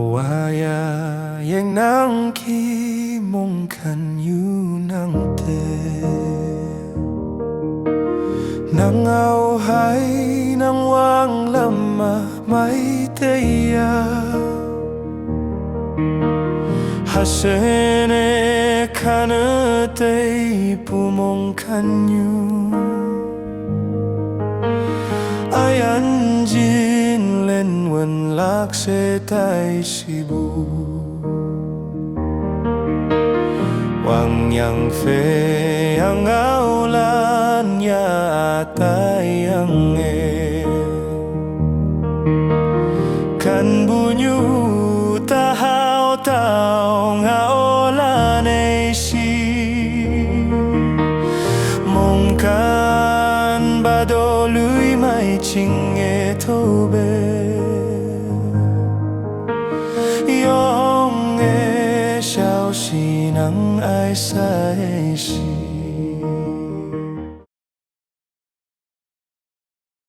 Awaya yang nang ki mong kan yu nang te nang au hai nang wang lama mai te ya hasene kana te pumong kan yu ayan jin len wen lak se tai sibu wang yang fe yang aulan ya tai yang kan bunyu tahau tau ngaolan si mong kan badolui mai ching e tobe yong e xiao xi nang ai sai xi